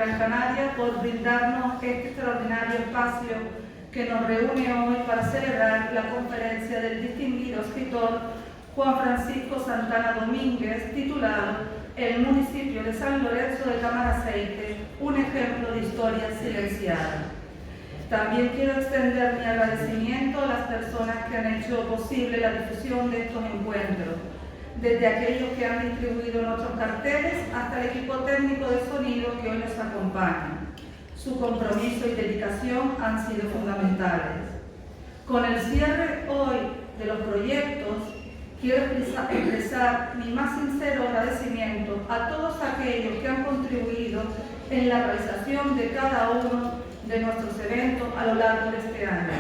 Gran Canaria por brindarnos este extraordinario espacio que nos reúne hoy para celebrar la conferencia del distinguido escritor Juan Francisco Santana Domínguez, titulado El municipio de San Lorenzo de Tamaraceite, un ejemplo de historia silenciada. También quiero extender mi agradecimiento a las personas que han hecho posible la difusión de estos encuentros, desde aquellos que han distribuido nuestros carteles hasta el equipo técnico de sonido que hoy nos acompaña. Su compromiso y dedicación han sido fundamentales. Con el cierre hoy de los proyectos, quiero expresar mi más sincero agradecimiento a todos aquellos que han contribuido en la realización de cada uno de nuestros eventos a lo largo de este año.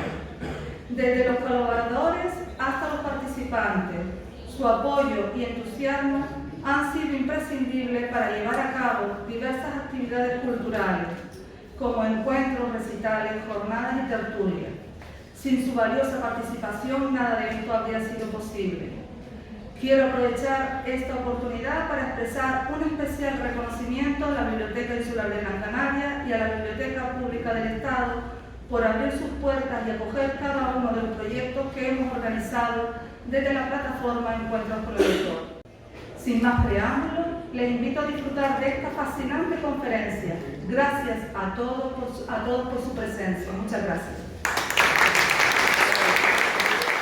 Desde los colaboradores hasta los participantes, su apoyo y entusiasmo han sido imprescindibles para llevar a cabo diversas actividades culturales, como encuentros, recitales, jornadas y tertulias. Sin su valiosa participación, nada de esto habría sido posible. Quiero aprovechar esta oportunidad para expresar un especial reconocimiento a la Biblioteca Insular de Gran Canaria y a la Biblioteca Pública del Estado por abrir sus puertas y acoger cada uno de los proyectos que hemos organizado desde la plataforma Encuentros con el Lector. Sin más preámbulos, les invito a disfrutar de esta fascinante conferencia. Gracias a todos por su presencia. Muchas gracias.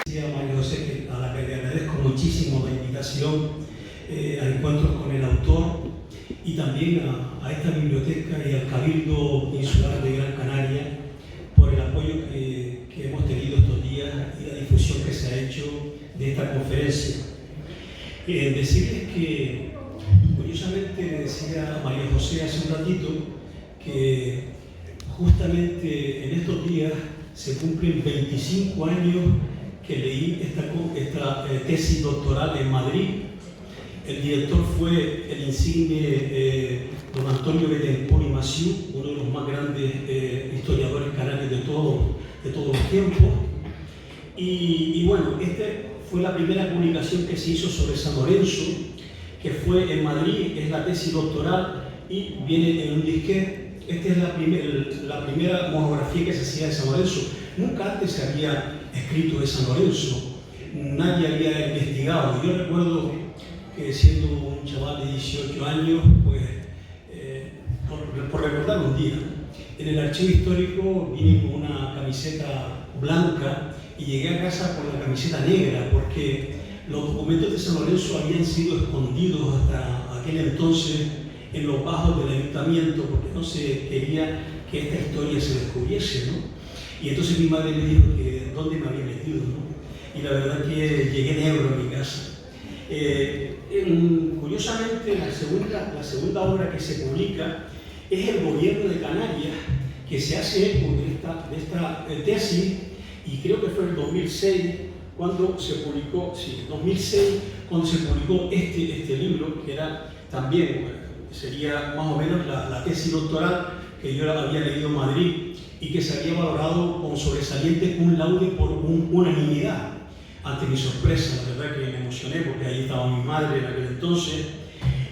María José, a la que le agradezco muchísimo la invitación a Encuentros con el Autor y también a esta biblioteca y al Cabildo Insular de Gran Canaria por el apoyo que hemos tenido estos días y la difusión que se ha hecho de esta conferencia. Decirles que, curiosamente, decía María José hace un ratito que justamente en estos días se cumplen 25 años que leí esta tesis doctoral en Madrid. El director fue el insigne don Antonio Bettencourt y Massieu, uno de los más grandes historiadores canarios de todos los tiempos. Y bueno, esta fue la primera publicación que se hizo sobre San Lorenzo, que fue en Madrid, es la tesis doctoral y viene en un disquete. Esta es la primera monografía que se hacía de San Lorenzo. Nunca antes se había escrito de San Lorenzo, nadie había investigado. Yo recuerdo que siendo un chaval de 18 años, pues, por recordar un día, en el archivo histórico vine con una camiseta blanca y llegué a casa con la camiseta negra, porque los documentos de San Lorenzo habían sido escondidos hasta aquel entonces en los bajos del ayuntamiento, porque no se quería que esta historia se descubriese, ¿no? Y entonces mi madre me dijo que dónde me había metido, ¿no? Y la verdad que llegué negro a mi casa. Curiosamente, la segunda obra que se publica es El Gobierno de Canarias, que se hace eco de esta tesis, y creo que fue en 2006 cuando se publicó, cuando se publicó este libro, que era también, sería más o menos la tesis doctoral que yo había leído en Madrid y que se había valorado con sobresaliente cum laude por unanimidad. Ante mi sorpresa, la verdad que me emocioné porque ahí estaba mi madre en aquel entonces.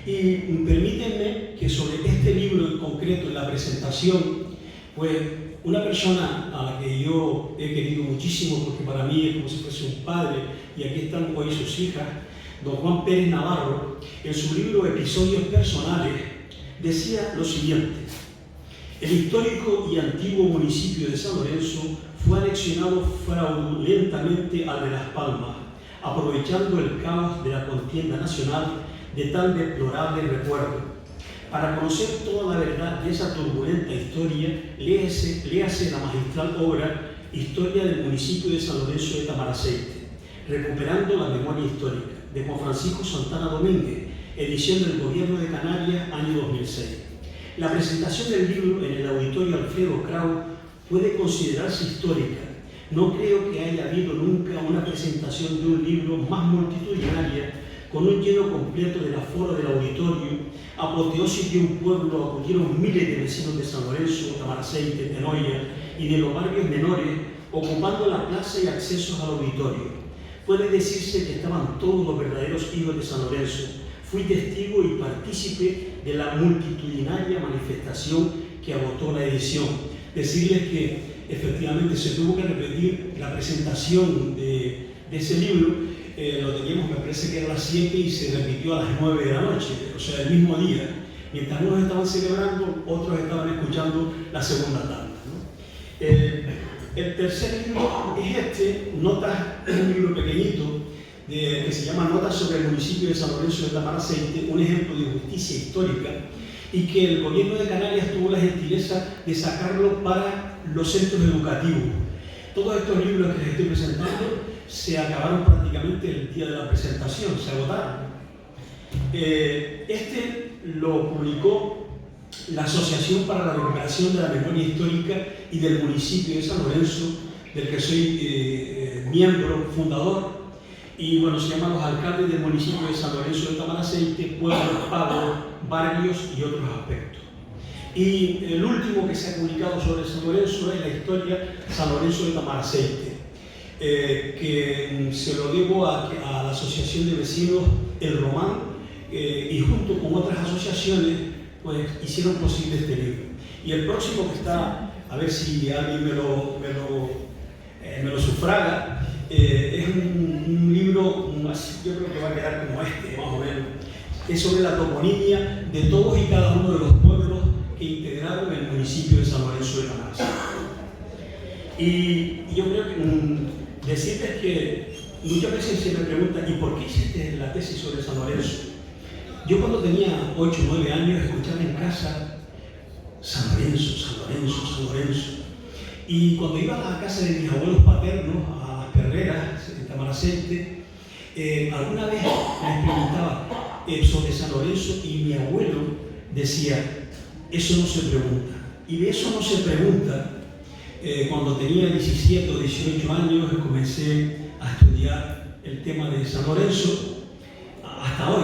Y permítanme que sobre este libro en concreto, en la presentación, pues una persona a la que yo he querido muchísimo, porque para mí es como si fuese un padre, y aquí están hoy sus hijas, don Juan Pérez Navarro, en su libro Episodios Personales, decía lo siguiente: el histórico y antiguo municipio de San Lorenzo fue anexionado fraudulentamente al de Las Palmas, aprovechando el caos de la contienda nacional de tan deplorable recuerdo. Para conocer toda la verdad de esa turbulenta historia, léase la magistral obra Historia del municipio de San Lorenzo de Tamaraceite, recuperando la memoria histórica, de Juan Francisco Santana Domínguez, edición del Gobierno de Canarias, año 2006. La presentación del libro en el Auditorio Alfredo Kraus puede considerarse histórica. No creo que haya habido nunca una presentación de un libro más multitudinaria, con un lleno completo del aforo del auditorio, apoteosis de un pueblo. Acudieron miles de vecinos de San Lorenzo, Tamaraceite, Tenoya y de los barrios menores, ocupando la plaza y accesos al auditorio. Puede decirse que estaban todos los verdaderos hijos de San Lorenzo. Fui testigo y partícipe de la multitudinaria manifestación que agotó la edición. Decirles que efectivamente se tuvo que repetir la presentación de ese libro. Lo teníamos, me parece que era a las 7 y se repitió a las 9 de la noche, o sea, el mismo día. Mientras unos estaban celebrando, otros estaban escuchando la segunda tanda, ¿no? El tercer libro es este, Notas, es un libro pequeñito que se llama Notas sobre el municipio de San Lorenzo de Tamaraceite, un ejemplo de justicia histórica, y que el gobierno de Canarias tuvo la gentileza de sacarlo para los centros educativos. Todos estos libros que les estoy presentando se acabaron prácticamente el día de la presentación, se agotaron. Este lo publicó la Asociación para la Recuperación de la Memoria Histórica y del municipio de San Lorenzo, del que soy miembro, fundador, y bueno, se llama Los alcaldes del municipio de San Lorenzo de Tamaraceite, pueblos, pagos, barrios y otros aspectos. Y el último que se ha publicado sobre San Lorenzo es la historia San Lorenzo de Tamaraceite, que se lo debo a la Asociación de Vecinos El Román, y junto con otras asociaciones pues hicieron posible este libro. Y el próximo que está, a ver si alguien me lo sufraga, es un libro, yo creo que va a quedar como este, más o menos. Es sobre la toponimia de todos y cada uno de los pueblos que integraron el municipio de San Lorenzo de Tamaraceite. Y yo creo que decirles que muchas veces se me preguntan, ¿y por qué hiciste la tesis sobre San Lorenzo? Yo cuando tenía 8 o 9 años escuchaba en casa San Lorenzo, San Lorenzo, San Lorenzo. Y cuando iba a la casa de mis abuelos paternos, a las Perreras, en Tamaraceite, alguna vez les preguntaba sobre San Lorenzo y mi abuelo decía, eso no se pregunta. Y de eso no se pregunta, cuando tenía 17 o 18 años comencé a estudiar el tema de San Lorenzo hasta hoy.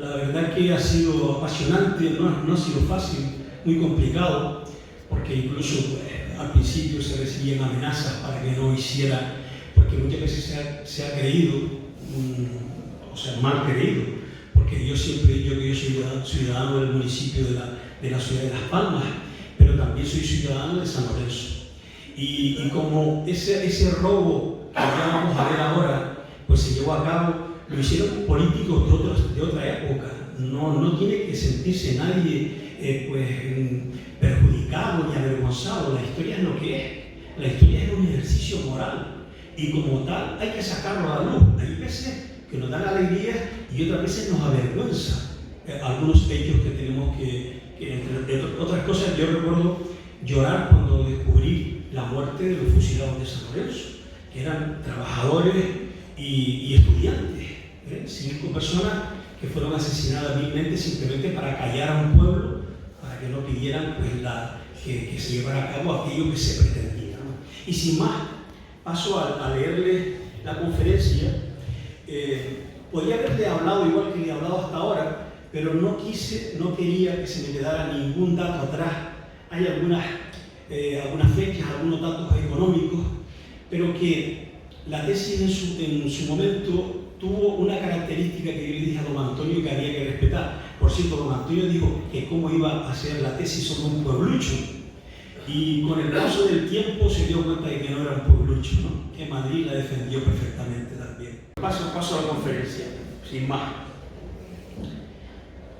La verdad que ha sido apasionante, no ha sido fácil, muy complicado, porque incluso al principio se recibían amenazas para que no hiciera, porque muchas veces se ha creído, o sea, mal creído, porque yo siempre yo soy ciudadano del municipio de la ciudad de Las Palmas, pero también soy ciudadano de San Lorenzo. Y como ese robo que ya vamos a ver ahora, pues se llevó a cabo, lo hicieron políticos de otra época. No tiene que sentirse nadie perjudicado ni avergonzado. La historia es lo que es. La historia es un ejercicio moral y como tal hay que sacarlo a la luz. Hay veces que nos dan alegría y otras veces nos avergüenza algunos hechos que tenemos que entre otras cosas, yo recuerdo llorar cuando descubrí la muerte de los fusilados de San Lorenzo, que eran trabajadores y estudiantes, 5 personas que fueron asesinadas vilmente simplemente para callar a un pueblo, para que no pidieran pues, que se llevara a cabo aquello que se pretendía, ¿no? Y sin más, paso a leerles la conferencia. Podría haberle hablado igual que le he hablado hasta ahora, pero no quería que se me quedara ningún dato atrás. Hay algunas fechas, algunos datos económicos, pero que la tesis en su momento tuvo una característica que yo le dije a don Antonio que había que respetar. Por cierto, don Antonio dijo que cómo iba a hacer la tesis sobre un pueblucho. Y con el paso del tiempo se dio cuenta de que no era un pueblucho, ¿no? Que Madrid la defendió perfectamente también. Paso a la conferencia, sin más.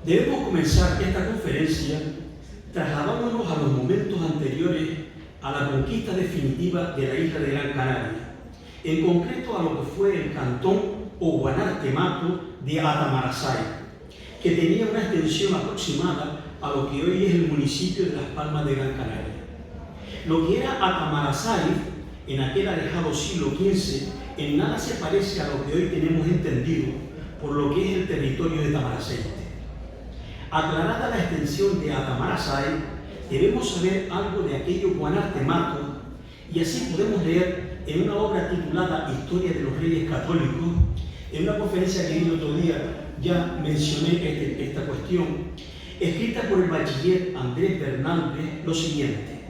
Debemos comenzar esta conferencia trasladándonos a los momentos anteriores a la conquista definitiva de la isla de Gran Canaria, en concreto a lo que fue el cantón o Guanartemato de Atamarazay, que tenía una extensión aproximada a lo que hoy es el municipio de Las Palmas de Gran Canaria. Lo que era Atamarazay en aquel alejado siglo XV en nada se parece a lo que hoy tenemos entendido por lo que es el territorio de Tamaraceite. Aclarada la extensión de Atamarazay, debemos saber algo de aquello Guanartemato y así podemos leer en una obra titulada Historia de los Reyes Católicos. En una conferencia que di el otro día ya mencioné esta cuestión, escrita por el bachiller Andrés Bernáldez, lo siguiente: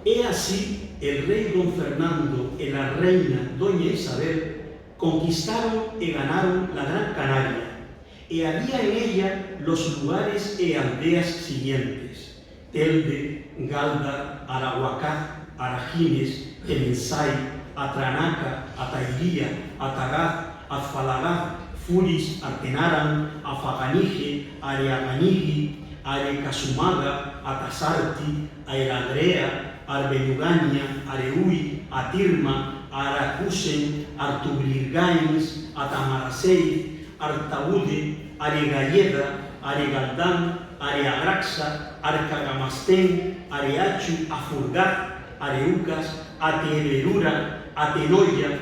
he así el rey don Fernando y la reina doña Isabel conquistaron y ganaron la Gran Canaria y había en ella los lugares e aldeas siguientes: Telde, Galdar, Arahuacá, Arajines, Temensai, Atranaca, Atairía, Atagaz, Azfalagaz, Furis, Artenaran, Afaganije, Areaganigi, Arecasumaga, Atasarti, Aeragrea, Arbeyugania, Areui, Atirma, Aracusen, Artublirgainis, Atamarasei, Artaude, Aregalleda, Aregaldán, Areagraxa, Arcagamastén, Areachu, Afurgat, Areucas, Ateberura, Atenoya,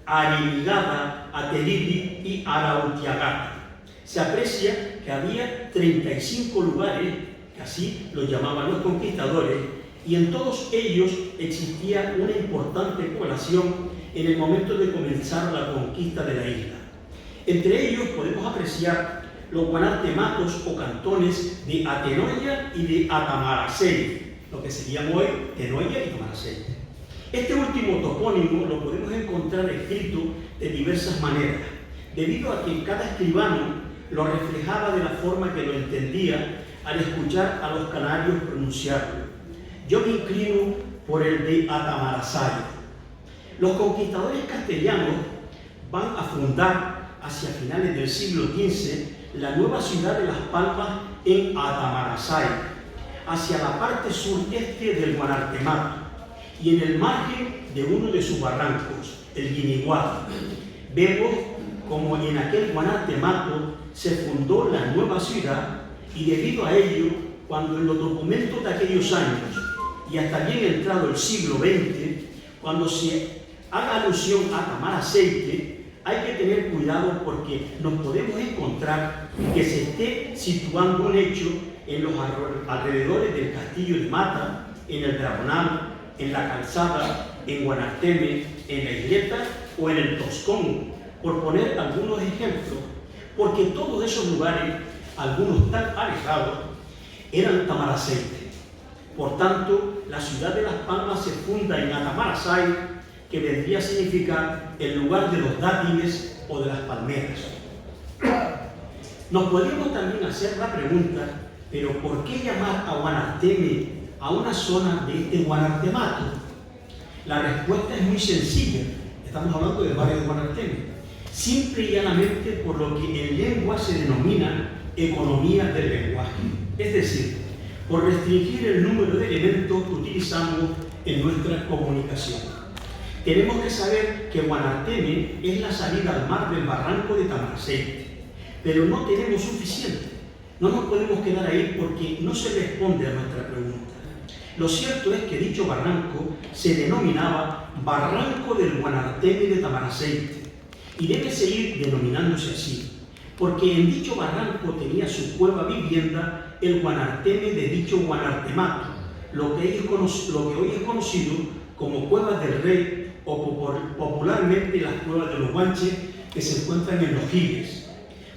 Aremigada, Ateribi y Arautiagata. Se aprecia que había 35 lugares, que así los llamaban los conquistadores, y en todos ellos existía una importante población en el momento de comenzar la conquista de la isla. Entre ellos podemos apreciar los guanartematos o cantones de Atenoya y de Atamarasei, lo que serían hoy Tenoya y Tamarasei. Este último topónimo lo podemos encontrar escrito de diversas maneras, debido a que cada escribano lo reflejaba de la forma que lo entendía al escuchar a los canarios pronunciarlo. Yo me inclino por el de Atamarasai. Los conquistadores castellanos van a fundar hacia finales del siglo XV la nueva ciudad de Las Palmas en Atamarasai, hacia la parte sureste del Guanartemato y en el margen de uno de sus barrancos, el Guiniguá. Vemos como en aquel Guanartemato se fundó la nueva ciudad, y debido a ello, cuando en los documentos de aquellos años y hasta bien entrado el siglo XX, cuando se haga alusión a Tamarasei, hay que tener cuidado porque nos podemos encontrar que se esté situando un hecho en los alrededores del castillo de Mata, en el Dragonal, en la Calzada, en Guanarteme, en la Isleta o en el Toscón, por poner algunos ejemplos, porque todos esos lugares, algunos tan alejados, eran Tamarasei. Por tanto, la ciudad de Las Palmas se funda en Atamarasai, que vendría a significar el lugar de los dátiles o de las palmeras. Nos podríamos también hacer la pregunta, pero ¿por qué llamar a Guanarteme a una zona de este Guanartemato? La respuesta es muy sencilla. Estamos hablando del barrio de Guanarteme. Simple y llanamente por lo que en lengua se denomina economía del lenguaje. Es decir, por restringir el número de elementos que utilizamos en nuestra comunicación. Tenemos que saber que Guanarteme es la salida al mar del barranco de Tamarasei, pero no tenemos suficiente. No nos podemos quedar ahí porque no se responde a nuestra pregunta. Lo cierto es que dicho barranco se denominaba Barranco del Guanarteme de Tamarasei y debe seguir denominándose así, porque en dicho barranco tenía su cueva vivienda el Guanarteme de dicho Guanartemato, lo que hoy es conocido como Cuevas del Rey o popularmente las Cuevas de los Guanches, que se encuentran en los Giles.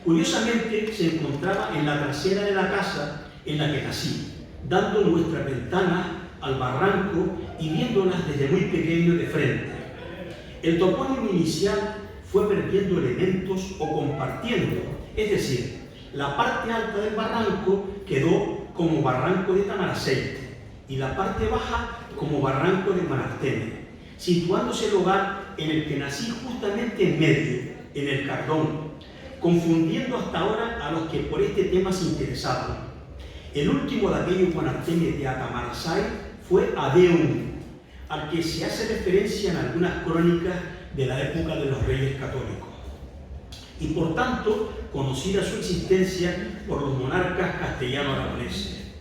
Curiosamente se encontraba en la trasera de la casa en la que nací, dando nuestras ventanas al barranco y viéndolas desde muy pequeño de frente. El topónimo inicial fue perdiendo elementos o compartiendo, es decir, la parte alta del barranco quedó como Barranco de Tamarasei y la parte baja como Barranco de Guanarteme, situándose el lugar en el que nací justamente en medio, en el Cardón, confundiendo hasta ahora a los que por este tema se interesaban. El último de aquellos Guanarteme de Atamarasai fue Adeum, al que se hace referencia en algunas crónicas de la época de los Reyes Católicos, y por tanto conocida su existencia por los monarcas castellano-aragoneses.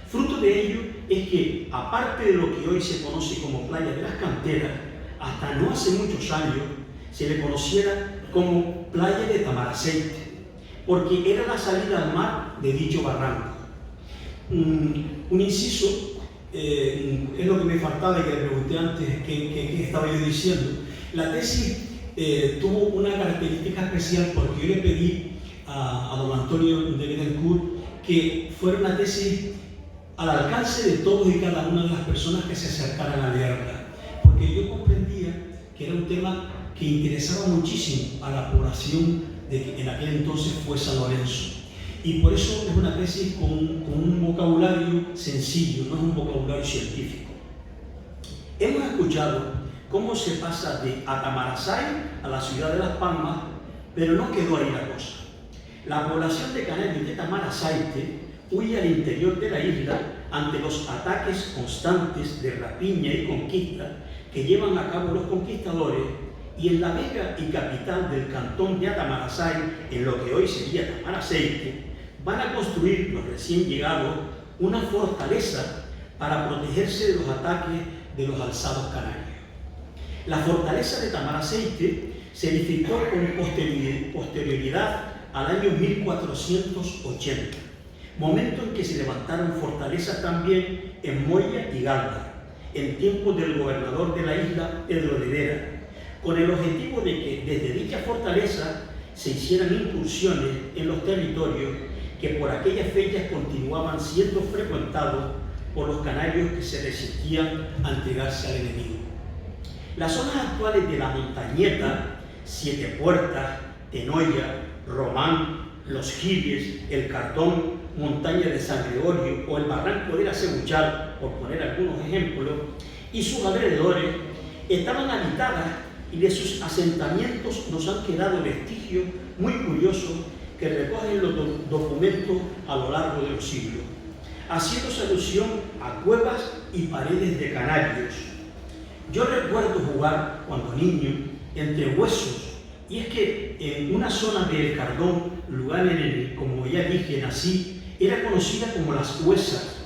Fruto de ello es que, aparte de lo que hoy se conoce como Playa de las Canteras, hasta no hace muchos años se le conociera como Playa de Tamarasei, porque era la salida al mar de dicho barranco. Un inciso, es lo que me faltaba y que le pregunté antes qué estaba yo diciendo. La tesis tuvo una característica especial porque yo le pedí a don Antonio de Betancourt que fuera una tesis al alcance de todos y cada una de las personas que se acercaran a leerla, porque yo comprendía que era un tema que interesaba muchísimo a la población de que en aquel entonces fue San Lorenzo. Y por eso es una tesis con un vocabulario sencillo, no es un vocabulario científico. Hemos escuchado cómo se pasa de Atamarasay a la ciudad de Las Palmas, pero no quedó ahí la cosa. La población de Canarias de Tamarasayte huye al interior de la isla ante los ataques constantes de rapiña y conquista que llevan a cabo los conquistadores, y en la vega y capital del cantón de Atamarasay, en lo que hoy sería Tamarasayte, van a construir los recién llegados una fortaleza para protegerse de los ataques de los alzados canarios. La fortaleza de Tamarasayte se edificó con posterioridad al año 1480, momento en que se levantaron fortalezas también en Moya y Galda, en tiempos del gobernador de la isla, Pedro de Vera, con el objetivo de que desde dicha fortaleza se hicieran incursiones en los territorios que por aquellas fechas continuaban siendo frecuentados por los canarios que se resistían a entregarse al enemigo. Las zonas actuales de la Montañeta, Siete Puertas, Tenoya, Román, Los Giles, El Cartón, Montaña de San Gregorio o el Barranco de la Cebuchal, por poner algunos ejemplos, y sus alrededores estaban habitadas, y de sus asentamientos nos han quedado vestigios muy curiosos que recogen los documentos a lo largo de los siglos, haciéndose alusión a cuevas y paredes de canarios. Yo recuerdo jugar cuando niño entre huesos, y es que en una zona de El Cardón, lugar en el, como ya dije, nací, era conocida como Las Huesas.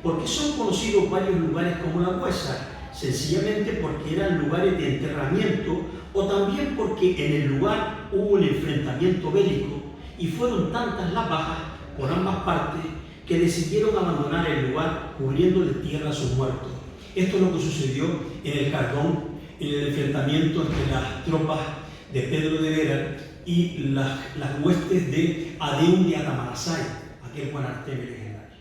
¿Por qué son conocidos varios lugares como La Huesa? Sencillamente porque eran lugares de enterramiento, o también porque en el lugar hubo un enfrentamiento bélico y fueron tantas las bajas por ambas partes que decidieron abandonar el lugar cubriendo de tierra a sus muertos. Esto es lo que sucedió en El Cardón, en el enfrentamiento entre las tropas de Pedro de Vera y las huestes de Adeún de Atamarasay, aquel guanarteme legendario.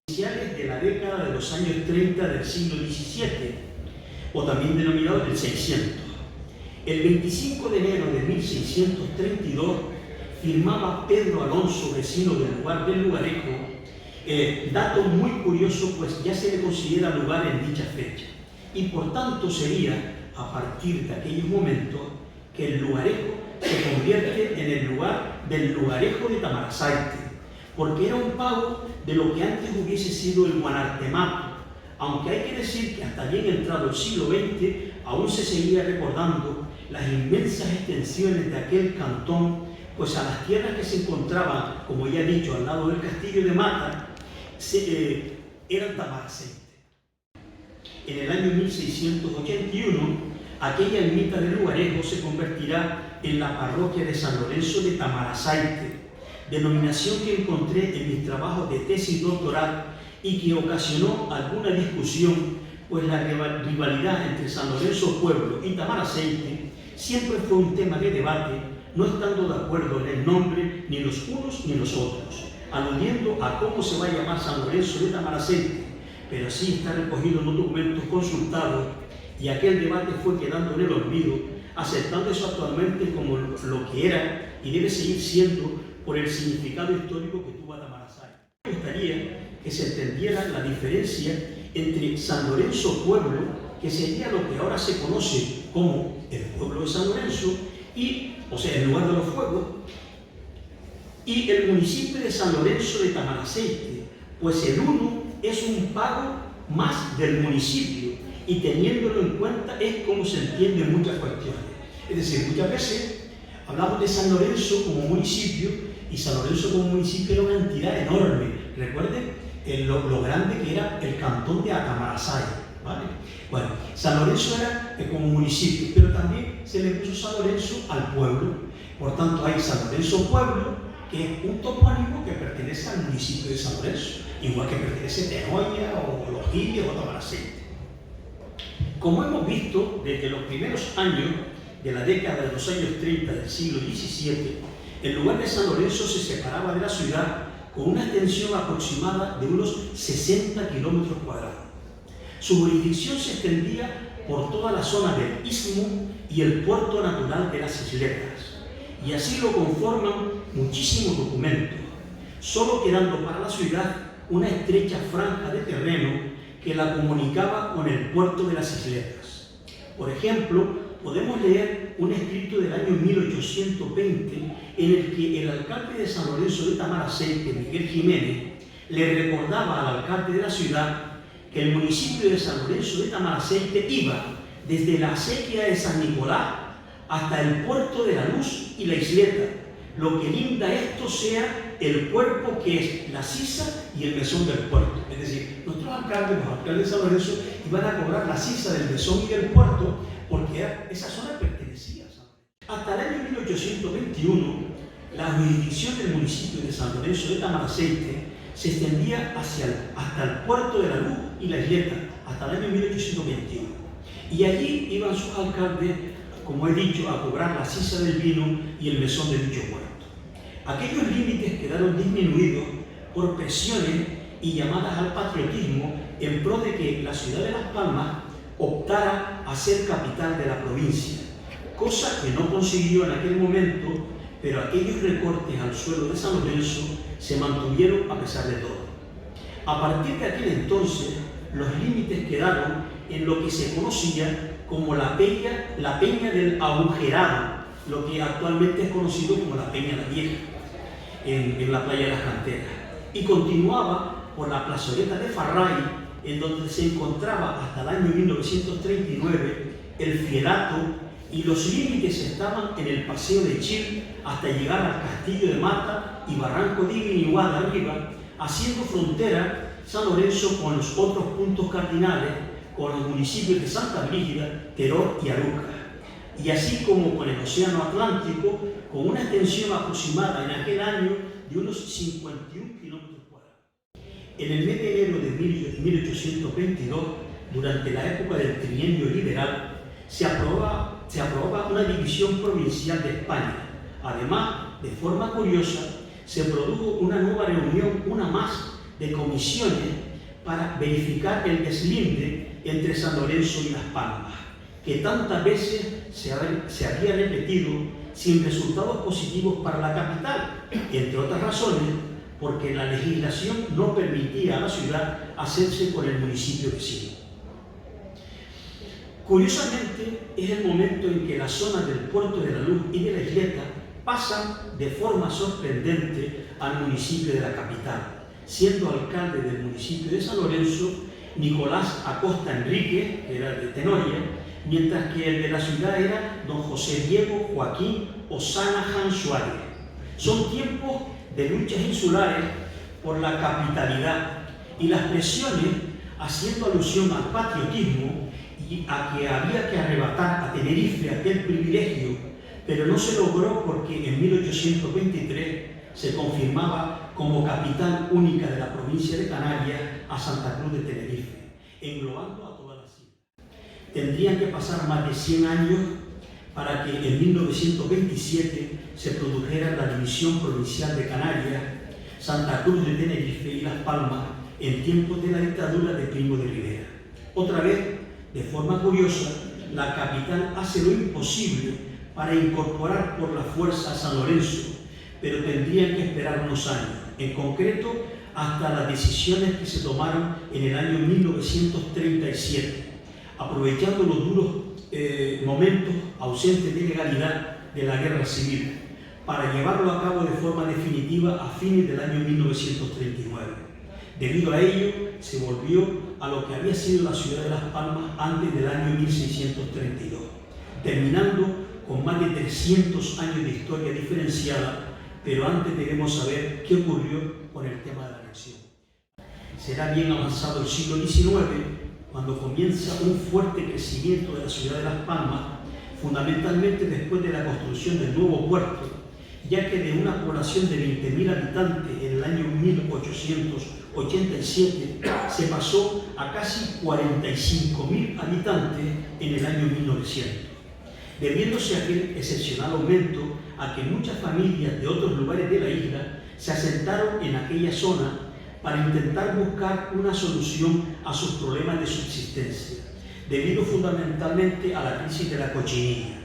Iniciales de la década de los años 30 del siglo XVII, o también denominado el 600. El 25 de enero de 1632 firmaba Pedro Alonso, vecino del lugar del Lugarejo, dato muy curioso, pues ya se le considera lugar en dicha fecha, y por tanto sería a partir de aquellos momentos que el Lugarejo se convierte en el lugar del Lugarejo de Tamarasayte, porque era un pago de lo que antes hubiese sido el Guanartemato, aunque hay que decir que hasta bien entrado el siglo XX aún se seguía recordando las inmensas extensiones de aquel cantón, pues a las tierras que se encontraban, como ya he dicho, al lado del castillo de Mata, eran Tamarasayte. En el año 1681, aquella ermita del Lugarejo se convertirá en la parroquia de San Lorenzo de Tamarasayte, denominación que encontré en mis trabajos de tesis doctoral y que ocasionó alguna discusión, pues la rivalidad entre San Lorenzo Pueblo y Tamarasayte siempre fue un tema de debate, no estando de acuerdo en el nombre ni los unos ni los otros, aludiendo a cómo se va a llamar San Lorenzo de Tamarasayte, pero así está recogido en los documentos consultados, y aquel debate fue quedando en el olvido, aceptando eso actualmente como lo que era y debe seguir siendo por el significado histórico que tuvo Tamarasay. Me gustaría que se entendiera la diferencia entre San Lorenzo Pueblo, que sería lo que ahora se conoce como el pueblo de San Lorenzo, o sea, el lugar de los fuegos, y el municipio de San Lorenzo de Tamarasayte, pues el uno es un pago más del municipio, y teniéndolo en cuenta es como se entienden muchas cuestiones. Es decir, muchas veces hablamos de San Lorenzo como municipio, y San Lorenzo como municipio era una entidad enorme. Recuerden lo grande que era el cantón de Atamarasay, ¿vale? Bueno, San Lorenzo era como municipio, pero también se le puso San Lorenzo al pueblo. Por tanto, hay San Lorenzo Pueblo, que es un topónimo que pertenece al municipio de San Lorenzo, igual que pertenece Tenoya o Los Giles o Tamarasayte. Como hemos visto, desde los primeros años de la década de los años 30 del siglo XVII, el lugar de San Lorenzo se separaba de la ciudad con una extensión aproximada de unos 60 kilómetros cuadrados. Su jurisdicción se extendía por toda la zona del Istmo y el puerto natural de las Isletas. y así lo conforman muchísimos documentos, solo quedando para la ciudad una estrecha franja de terreno que la comunicaba con el puerto de las Isletas. Por ejemplo, podemos leer un escrito del año 1820 en el que el alcalde de San Lorenzo de Tamaraceite, Miguel Jiménez, le recordaba al alcalde de la ciudad que el municipio de San Lorenzo de Tamaraceite iba desde la acequia de San Nicolás hasta el puerto de la Luz y la Isleta, lo que linda esto sea el cuerpo que es la sisa y el mesón del puerto. Es decir, nuestros alcaldes, los alcaldes de San Lorenzo, iban a cobrar la sisa del mesón y del puerto porque esa zona pertenecía a San Lorenzo. Hasta el año 1821, la jurisdicción del municipio de San Lorenzo de Tamaraceite se extendía hasta el puerto de la Luz y la Isleta, hasta el año 1821. Y allí iban sus alcaldes, como he dicho, a cobrar la sisa del vino y el mesón de dicho puerto. Aquellos límites quedaron disminuidos por presiones y llamadas al patriotismo en pro de que la ciudad de Las Palmas optara a ser capital de la provincia, cosa que no consiguió en aquel momento, pero aquellos recortes al suelo de San Lorenzo se mantuvieron a pesar de todo. A partir de aquel entonces, los límites quedaron en lo que se conocía como la Peña del Agujerado, lo que actualmente es conocido como la Peña La Vieja, en la playa de las Canteras, y continuaba por la plazoleta de Farray, en donde se encontraba hasta el año 1939 el Fierato, y los límites estaban en el Paseo de Chil hasta llegar al Castillo de Mata y Barranco de Guiniguá de arriba, haciendo frontera San Lorenzo con los otros puntos cardinales, con los municipios de Santa Brígida, Teror y Aruca, y así como con el Océano Atlántico, con una extensión aproximada en aquel año de unos 51 kilómetros cuadrados. En el mes de enero de 1822, durante la época del trienio liberal, se aprobaba una división provincial de España. Además, de forma curiosa, se produjo una nueva reunión, una más, de comisiones para verificar el deslinde entre San Lorenzo y Las Palmas, que tantas veces se había repetido sin resultados positivos para la capital, entre otras razones porque la legislación no permitía a la ciudad hacerse con el municipio vecino. Curiosamente, es el momento en que las zonas del Puerto de la Luz y de la Isleta pasan de forma sorprendente al municipio de la capital, siendo alcalde del municipio de San Lorenzo Nicolás Acosta Enrique, que era de Tenoria, mientras que el de la ciudad era don José Diego Joaquín Osana Jan Suárez. Son tiempos de luchas insulares por la capitalidad y las presiones, haciendo alusión al patriotismo y a que había que arrebatar a Tenerife aquel privilegio, pero no se logró porque en 1823 se confirmaba como capital única de la provincia de Canarias a Santa Cruz de Tenerife, englobando a todas las islas. Tendrían que pasar más de 100 años para que en 1927 se produjera la división provincial de Canarias, Santa Cruz de Tenerife y Las Palmas en tiempos de la dictadura de Primo de Rivera. Otra vez, de forma curiosa, la capital hace lo imposible para incorporar por la fuerza a San Lorenzo, pero tendrían que esperar unos años, en concreto hasta las decisiones que se tomaron en el año 1937, aprovechando los duros momentos ausentes de legalidad de la guerra civil, para llevarlo a cabo de forma definitiva a fines del año 1939. Debido a ello, se volvió a lo que había sido la ciudad de Las Palmas antes del año 1632, terminando con más de 300 años de historia diferenciada, pero antes debemos saber qué ocurrió con el tema de la anexión. Será bien avanzado el siglo XIX cuando comienza un fuerte crecimiento de la ciudad de Las Palmas, fundamentalmente después de la construcción del nuevo puerto, ya que de una población de 20.000 habitantes en el año 1887 se pasó a casi 45.000 habitantes en el año 1900, debiéndose aquel excepcional aumento a que muchas familias de otros lugares de la isla se asentaron en aquella zona para intentar buscar una solución a sus problemas de subsistencia, debido fundamentalmente a la crisis de la cochinilla.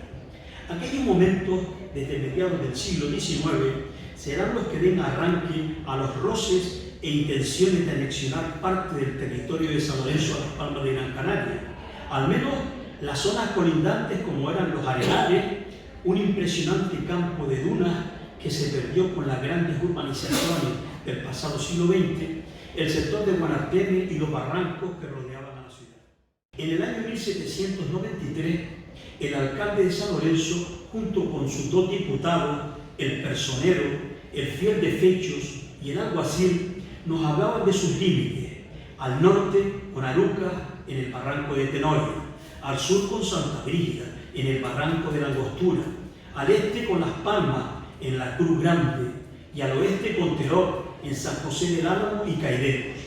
Aquellos momentos desde mediados del siglo XIX, serán los que den arranque a los roces e intenciones de anexionar parte del territorio de San Lorenzo a las Palmas de Gran Canaria. Al menos las zonas colindantes, como eran los Arenales, un impresionante campo de dunas que se perdió con las grandes urbanizaciones del pasado siglo XX, el sector de Guanarteme y los barrancos que rodeaban a la ciudad. En el año 1793, el alcalde de San Lorenzo, junto con sus dos diputados, el personero, el fiel de fechos y el alguacil, nos hablaban de sus límites. Al norte, con Aruca, en el barranco de Tenorio; al sur, con Santa Brígida, en el barranco de la Angostura; al este, con Las Palmas, en la Cruz Grande; y al oeste, con Teror, en San José del Álamo y Caideros.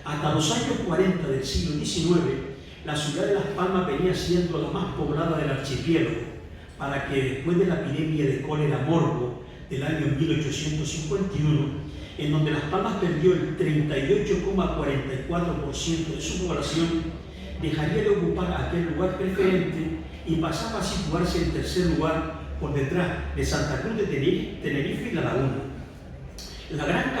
Hasta los años 40 del siglo XIX, la ciudad de Las Palmas venía siendo la más poblada del archipiélago, para que después de la epidemia de cólera morbo del año 1851, en donde Las Palmas perdió el 38,44% de su población, dejaría de ocupar aquel lugar preferente y pasaba a situarse en tercer lugar por detrás de Santa Cruz de Tenerife y La Laguna. La gran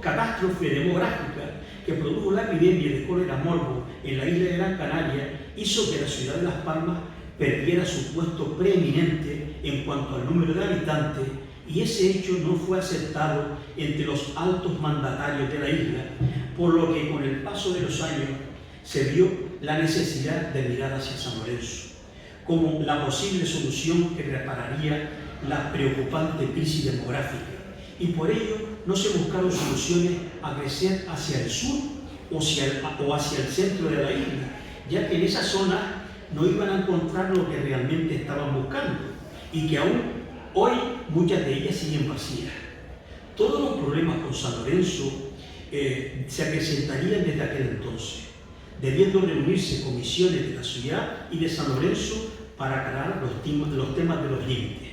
catástrofe demográfica que produjo la epidemia de cólera morbo en la isla de Gran Canaria hizo que la ciudad de Las Palmas perdiera su puesto preeminente en cuanto al número de habitantes, y ese hecho no fue aceptado entre los altos mandatarios de la isla, por lo que con el paso de los años se vio la necesidad de mirar hacia San Lorenzo como la posible solución que repararía la preocupante crisis demográfica, y por ello no se buscaron soluciones a crecer hacia el sur o hacia el centro de la isla, ya que en esa zona no iban a encontrar lo que realmente estaban buscando y que aún hoy muchas de ellas siguen vacías. Todos los problemas con San Lorenzo se acrecentarían desde aquel entonces, debiendo reunirse comisiones de la ciudad y de San Lorenzo para aclarar los temas de los límites.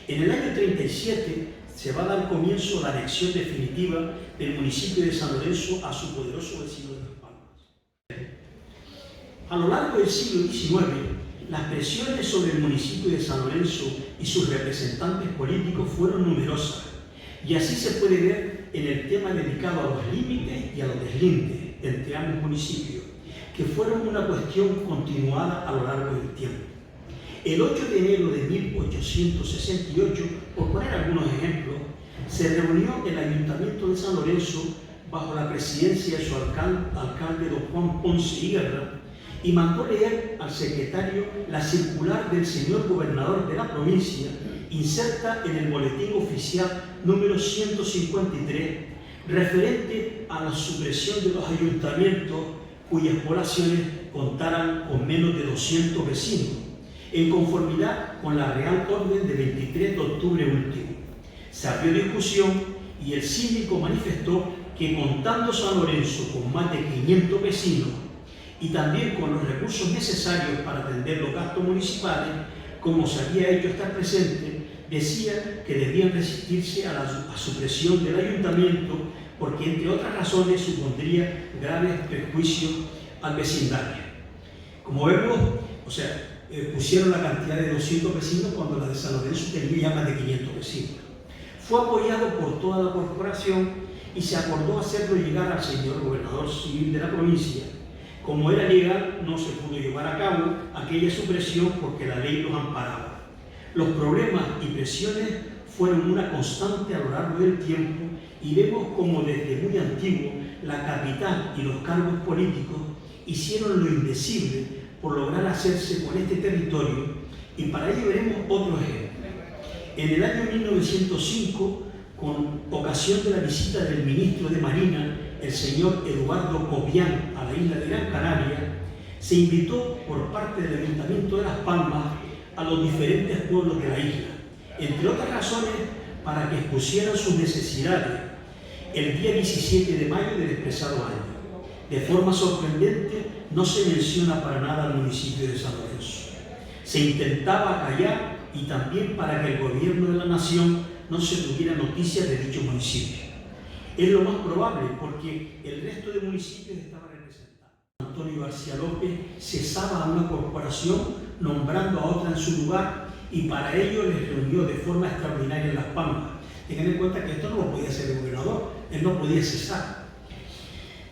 En el año 37 se va a dar comienzo a la anexión definitiva del municipio de San Lorenzo a su poderoso vecino de Las Palmas. A lo largo del siglo XIX, las presiones sobre el municipio de San Lorenzo y sus representantes políticos fueron numerosas, y así se puede ver en el tema dedicado a los límites y a los deslindes entre ambos municipios, que fueron una cuestión continuada a lo largo del tiempo. El 8 de enero de 1868, por poner algunos ejemplos, se reunió el Ayuntamiento de San Lorenzo bajo la presidencia de su alcalde don Juan Ponce y Guerra, y mandó leer al secretario la circular del señor gobernador de la provincia, inserta en el boletín oficial número 153, referente a la supresión de los ayuntamientos cuyas poblaciones contaran con menos de 200 vecinos, en conformidad con la Real Orden de 23 de octubre último. Se abrió discusión y el síndico manifestó que, contando San Lorenzo con más de 500 vecinos y también con los recursos necesarios para atender los gastos municipales, como se había hecho estar presente, decía que debían resistirse a la supresión del ayuntamiento porque, entre otras razones, supondría graves perjuicios al vecindario. Como vemos, pusieron la cantidad de 200 vecinos cuando la de San Lorenzo tenía ya más de 500 vecinos. Fue apoyado por toda la corporación y se acordó hacerlo llegar al señor gobernador civil de la provincia. Como era legal, no se pudo llevar a cabo aquella supresión porque la ley los amparaba. Los problemas y presiones fueron una constante a lo largo del tiempo, y vemos como desde muy antiguo la capital y los cargos políticos hicieron lo indecible por lograr hacerse con este territorio, y para ello veremos otro ejemplo. En el año 1905, con ocasión de la visita del ministro de Marina, el señor Eduardo Cobián, a la isla de Gran Canaria, se invitó por parte del Ayuntamiento de Las Palmas a los diferentes pueblos de la isla, entre otras razones para que expusieran sus necesidades el día 17 de mayo del expresado año. De forma sorprendente, no se menciona para nada al municipio de San Lorenzo. Se intentaba callar, y también para que el gobierno de la nación no se tuviera noticias de dicho municipio. Es lo más probable porque el resto de municipios estaba representado. Antonio García López cesaba a una corporación nombrando a otra en su lugar, y para ello les reunió de forma extraordinaria en Las Palmas. Tengan en cuenta que esto no lo podía hacer el gobernador, él no podía cesar.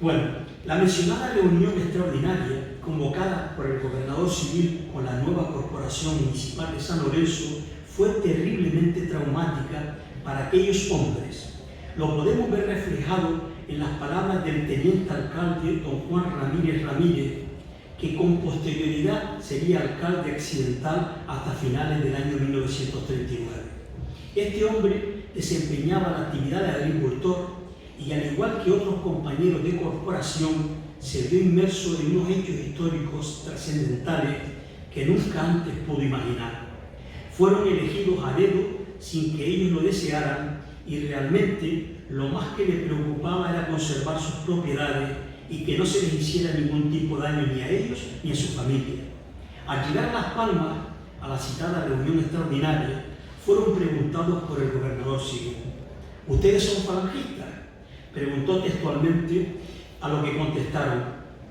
Bueno, la mencionada reunión extraordinaria, convocada por el gobernador civil con la nueva corporación municipal de San Lorenzo, fue terriblemente traumática para aquellos hombres. Lo podemos ver reflejado en las palabras del teniente alcalde don Juan Ramírez Ramírez, que con posterioridad sería alcalde accidental hasta finales del año 1939. Este hombre desempeñaba la actividad de agricultor y, al igual que otros compañeros de corporación, se vio inmerso en unos hechos históricos trascendentales que nunca antes pudo imaginar. Fueron elegidos a dedo sin que ellos lo desearan y realmente lo más que les preocupaba era conservar sus propiedades y que no se les hiciera ningún tipo de daño ni a ellos ni a su familia. Al llegar a Las Palmas, a la citada reunión extraordinaria, fueron preguntados por el gobernador civil: ¿ustedes son falangistas? Preguntó textualmente, a lo que contestaron: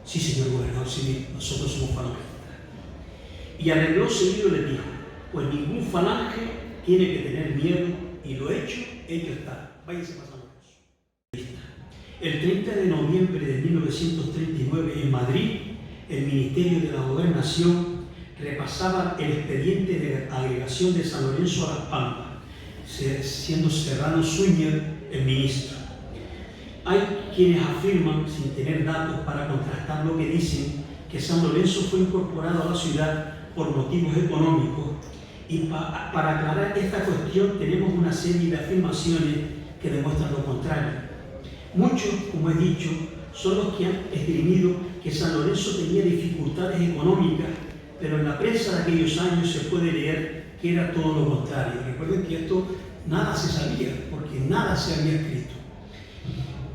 sí, señor gobernador civil, nosotros somos falangistas. Y a renglón seguido les dijo: pues ningún falange tiene que tener miedo y lo hecho está. Váyanse pasando. El 30 de noviembre de 1939, en Madrid, el Ministerio de la Gobernación repasaba el expediente de agregación de San Lorenzo a Las Palmas, siendo Serrano Suñer el ministro. Hay quienes afirman, sin tener datos para contrastar lo que dicen, que San Lorenzo fue incorporado a la ciudad por motivos económicos, y para aclarar esta cuestión tenemos una serie de afirmaciones que demuestran lo contrario. Muchos, como he dicho, son los que han esgrimido que San Lorenzo tenía dificultades económicas, pero en la prensa de aquellos años se puede leer que era todo lo contrario. Recuerden que esto nada se sabía, porque nada se había escrito.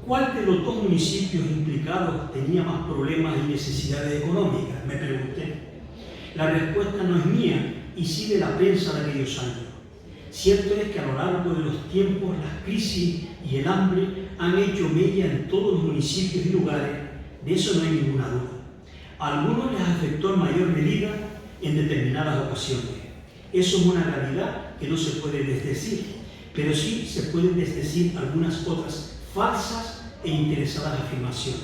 ¿Cuál de los dos municipios implicados tenía más problemas y necesidades económicas?, me pregunté. La respuesta no es mía, y sí de la prensa de aquellos años. Cierto es que a lo largo de los tiempos las crisis y el hambre han hecho mella en todos los municipios y lugares, de eso no hay ninguna duda. A algunos les afectó en mayor medida en determinadas ocasiones. Eso es una realidad que no se puede desdecir, pero sí se pueden desdecir algunas otras falsas e interesadas afirmaciones.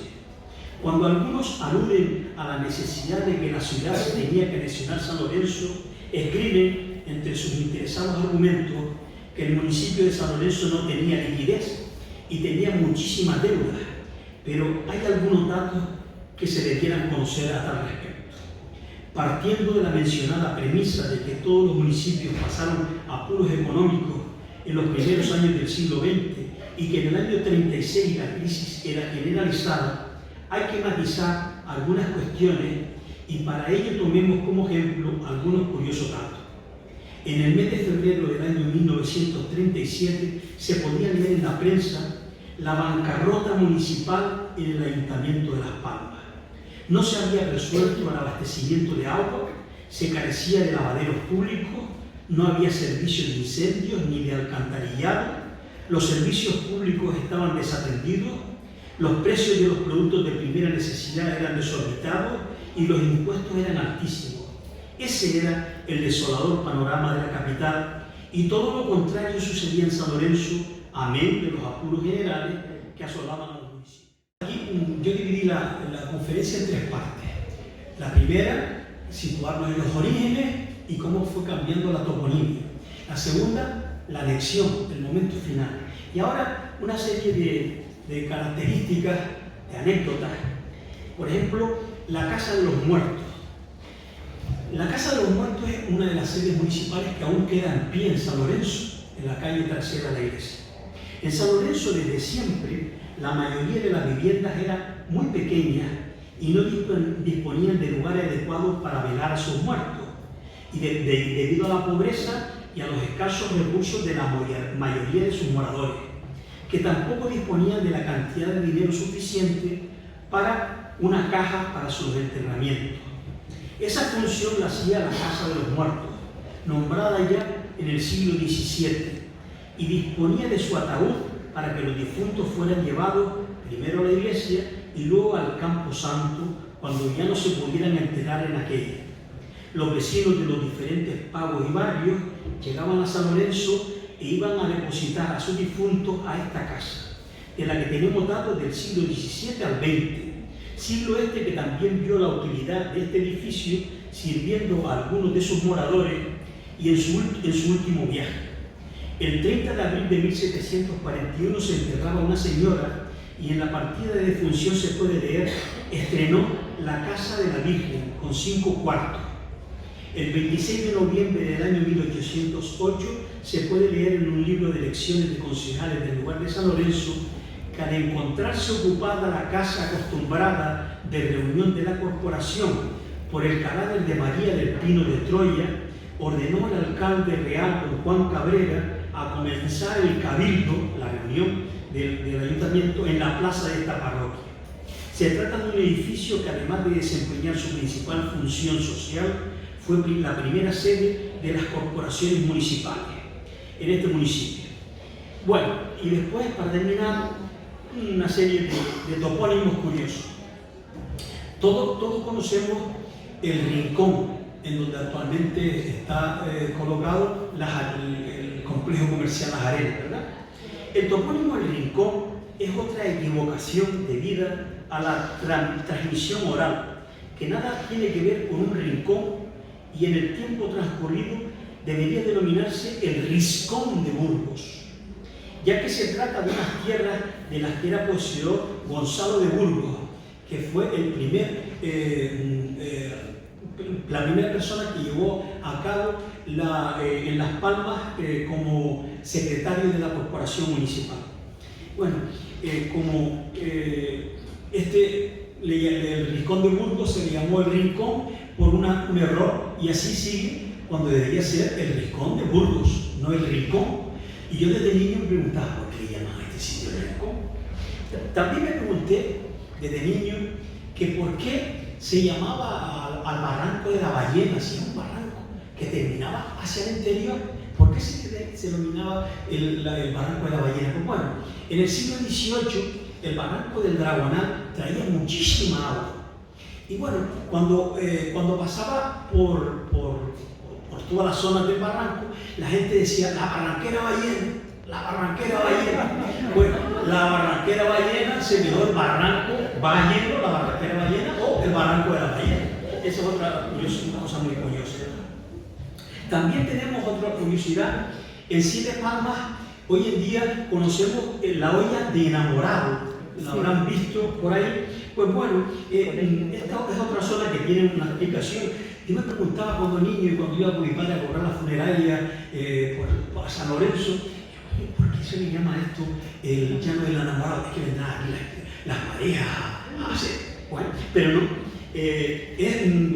Cuando algunos aluden a la necesidad de que la ciudad se tenía que anexionar San Lorenzo, escriben entre sus interesados argumentos que el municipio de San Lorenzo no tenía liquidez y tenía muchísimas deudas, pero hay algunos datos que se debieran conocer a tal respecto. Partiendo de la mencionada premisa de que todos los municipios pasaron apuros económicos en los primeros años del siglo XX y que en el año 36 la crisis era generalizada, hay que matizar algunas cuestiones y para ello tomemos como ejemplo algunos curiosos datos. En el mes de febrero del año 1937 se podía leer en la prensa la bancarrota municipal en el Ayuntamiento de Las Palmas. No se había resuelto el abastecimiento de agua, se carecía de lavaderos públicos, no había servicios de incendios ni de alcantarillado, los servicios públicos estaban desatendidos, los precios de los productos de primera necesidad eran desorbitados y los impuestos eran altísimos. Ese era el desolador panorama de la capital, y todo lo contrario sucedía en San Lorenzo, amén de los apuros generales que asolaban a los municipios. Aquí yo dividí la conferencia en tres partes. La primera, situarnos en los orígenes y cómo fue cambiando la toponimia. La segunda, la anexión, el momento final. Y ahora una serie de características, de anécdotas. Por ejemplo, la Casa de los Muertos. La Casa de los Muertos es una de las sedes municipales que aún queda en pie en San Lorenzo, en la calle trasera de la iglesia. En San Lorenzo, desde siempre, la mayoría de las viviendas eran muy pequeñas y no disponían de lugares adecuados para velar a sus muertos. Y debido a la pobreza y a los escasos recursos de la mayoría de sus moradores, que tampoco disponían de la cantidad de dinero suficiente para una caja para sus enterramientos. Esa función la hacía la Casa de los Muertos, nombrada ya en el siglo XVII, y disponía de su ataúd para que los difuntos fueran llevados primero a la iglesia y luego al Campo Santo cuando ya no se pudieran enterrar en aquella. los vecinos de los diferentes pagos y barrios llegaban a San Lorenzo e iban a depositar a sus difuntos a esta casa, de la que tenemos datos del siglo XVII al XX, siglo este que también vio la utilidad de este edificio sirviendo a algunos de sus moradores y en su último viaje. El 30 de abril de 1741 se enterraba una señora y en la partida de defunción se puede leer: estrenó la casa de la Virgen con 5 cuartos. El 26 de noviembre del año 1808 se puede leer en un libro de lecciones de concejales del lugar de San Lorenzo que al encontrarse ocupada la casa acostumbrada de reunión de la corporación por el cadáver de María del Pino de Troya, ordenó al alcalde real, don Juan Cabrera, a comenzar el cabildo, la reunión del ayuntamiento, en la plaza de esta parroquia. Se trata de un edificio que, además de desempeñar su principal función social, fue la primera sede de las corporaciones municipales en este municipio. Bueno, y después, para terminar, una serie de topónimos curiosos. Todos conocemos el rincón en donde actualmente está colocado el complejo comercial Las Arenas, ¿verdad? El topónimo El Rincón es otra equivocación debida a la transmisión oral, que nada tiene que ver con un rincón, y en el tiempo transcurrido debería denominarse el Riscón de Burgos, ya que se trata de unas tierras de las que era poseedor Gonzalo de Burgos, que fue la primera persona que llevó a cabo en Las Palmas como secretario de la corporación municipal. Bueno, el Rincón de Burgos se le llamó el Rincón por un error, y así sigue cuando debería ser el Rincón de Burgos, no el Rincón. Y yo desde niño me preguntaba por qué le llamaban a este sitio el Rincón. También me pregunté desde niño que por qué se llamaba al barranco de la Ballena, si era un barranco que terminaba hacia el interior. ¿Por qué se denominaba el barranco de la Ballena? Pues bueno, en el siglo XVIII el barranco del Dragonal traía muchísima agua. Y bueno, cuando pasaba por todas las zonas del barranco, la gente decía: la barranquera Ballena, la barranquera Ballena. Bueno, la barranquera Ballena se quedó el barranco Balleno, la barranquera Ballena, o el barranco de la Ballena. Esa es una cosa muy curiosa. También tenemos otra curiosidad. En Siete Palmas, hoy en día conocemos la olla de Enamorado. La habrán visto por ahí. Pues bueno, esta es otra zona que tiene una explicación. Yo me preguntaba cuando niño y cuando iba con mi padre a cobrar la funeraria por San Lorenzo, ¿por qué se le llama esto el llano del enamorado? Es que vendrán aquí las mareas a hacer. Bueno, pero no.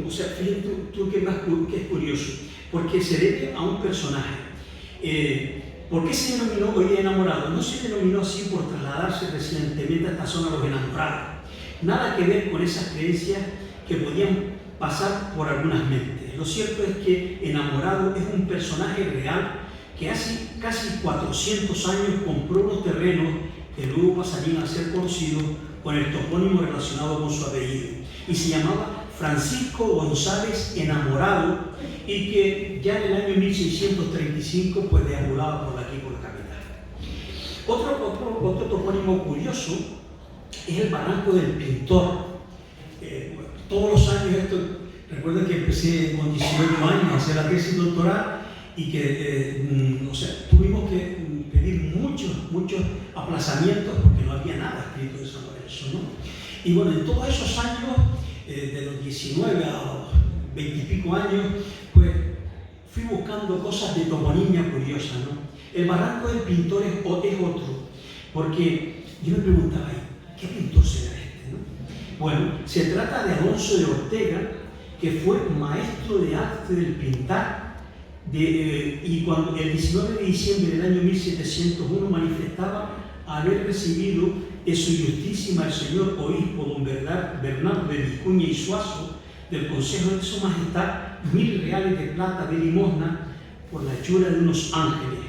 O sea, fíjate tú que es curioso, porque se debe a un personaje. ¿Por qué se denominó Hoy Enamorado? No se denominó así por trasladarse recientemente a esta zona los enamorados. Nada que ver con esas creencias que podían pasar por algunas mentes. Lo cierto es que Enamorado es un personaje real que hace casi 400 años compró unos terrenos que luego pasarían a ser conocidos con el topónimo relacionado con su apellido, y se llamaba Francisco González Enamorado, y que ya en el año 1635 pues deambulaba por aquí, por la capital. Otro topónimo curioso es el Barranco del Pintor. Todos los años, recuerden que empecé con 18 años a hacer la tesis doctoral, y que tuvimos que pedir muchos aplazamientos porque no había nada escrito de San Lorenzo, ¿no? Y bueno, en todos esos años, de los 19 a los 20 y pico años, pues fui buscando cosas de toponimia curiosas, ¿no? El Barranco del Pintor es otro, porque yo me preguntaba, ¿qué pintor será este, no? Bueno, se trata de Alonso de Ortega, que fue maestro de arte del pintar, y cuando el 19 de diciembre del año 1701 manifestaba haber recibido de su justísima el señor obispo don Bernardo de Vicuña y Suazo, del consejo de su majestad, 1000 reales de plata de limosna por la hechura de unos ángeles.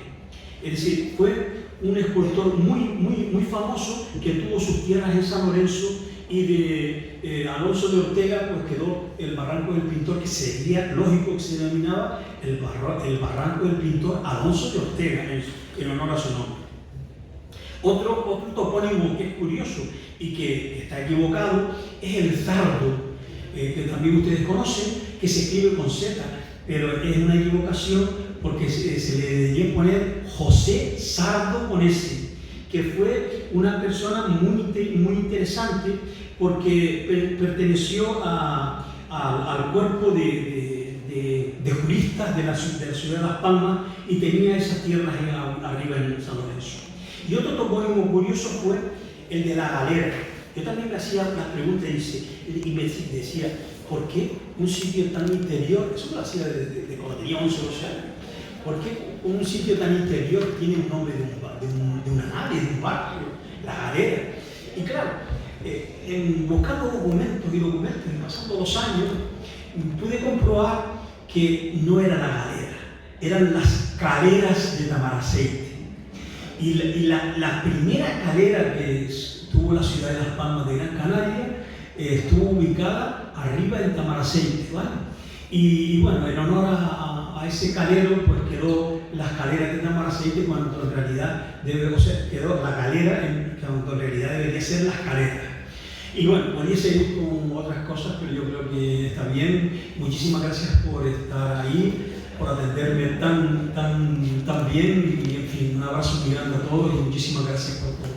Es decir, fue un escultor muy famoso, que tuvo sus tierras en San Lorenzo y de Alonso de Ortega pues quedó el Barranco del Pintor, que sería lógico que se denominaba el Barranco del Pintor Alonso de Ortega, en honor a su nombre. Otro topónimo que es curioso y que está equivocado es el Zardo, que también ustedes conocen, que se escribe con Z, pero es una equivocación porque se le debería poner José Zardo con S, que fue una persona muy interesante porque perteneció al cuerpo de juristas de la ciudad de Las Palmas y tenía esas tierras arriba en San Lorenzo. Y otro topónimo curioso fue el de La Galera. Yo también me hacía la pregunta y me decía, ¿por qué un sitio tan interior? Eso me lo hacía de cuando tenía 11 o 12 años. ¿Por qué un sitio tan interior tiene un nombre de una nave, de un barco, La Galera? Y claro, buscando documentos y pasando los años, pude comprobar que no era La Galera, eran las caleras de Tamaraceite. Y la primera calera que tuvo la ciudad de Las Palmas de Gran Canaria estuvo ubicada arriba en Tamaraceite, ¿vale? Y bueno, en honor a ese calero, pues quedó las caleras de Tamaraceite, cuando en realidad quedó la calera, cuando en realidad debería ser las caleras. Y bueno, podría seguir con otras cosas, pero yo creo que está bien. Muchísimas gracias por estar ahí, por atenderme tan bien, y en fin, un abrazo muy grande a todos y muchísimas gracias por todo.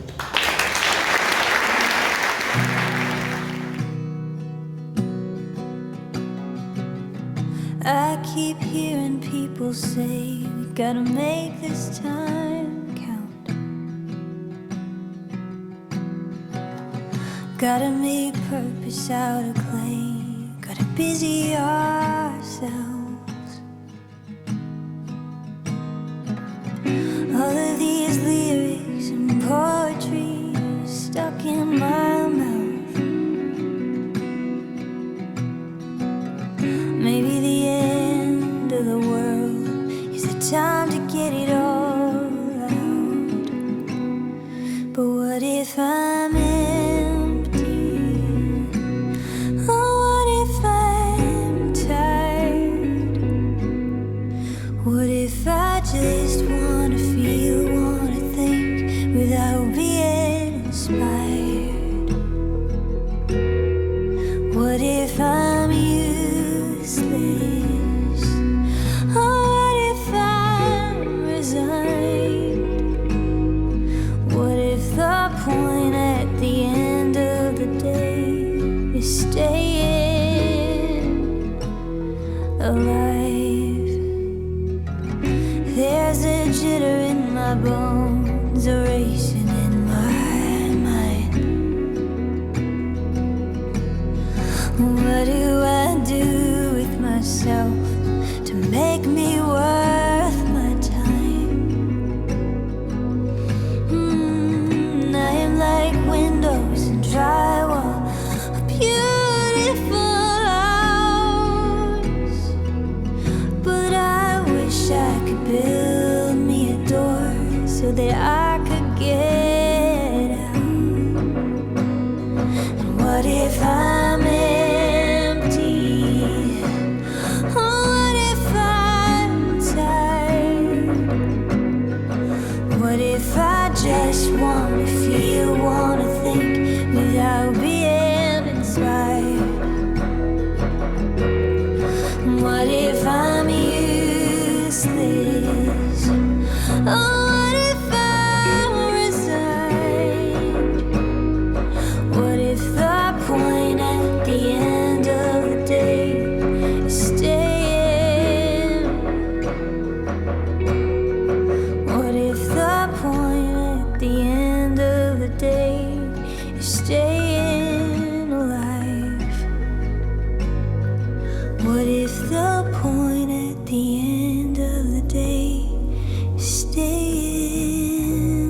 I keep hearing people say we gotta make this time count. Gotta make purpose out of clay. Gotta busy ourselves. All of these lyrics and poetry stuck in my mouth. Maybe the end of the world is the time to get it all out. But what if I'm empty? Oh, what if I'm tired? What if I just wanna feel, wanna think without being inspired? What if I'm useless? Oh, what if I'm resigned? What if the point at the end of the day is staying alive? There's a jitter in my bones, a racing in my mind. What do I do with myself to make me worth my time? I am like windows and drywall, a beautiful house. But I wish I could build me a door so that I could get out. And what if I'm empty? Oh, what if I'm tired? What if I just wanna feel, wanna think without being inspired? What if I'm useless? Oh, what if I'm resigned? What if the point at the end of the day is staying? What if the point at the end of the day is staying alive? What if the point at the end of the day is staying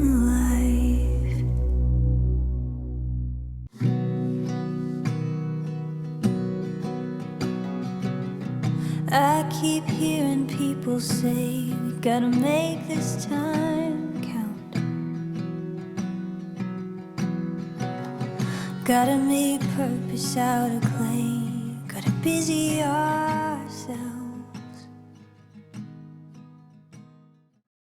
alive? I keep hearing people say we gotta make this time count. Gotta make purpose out of clay. Got a busy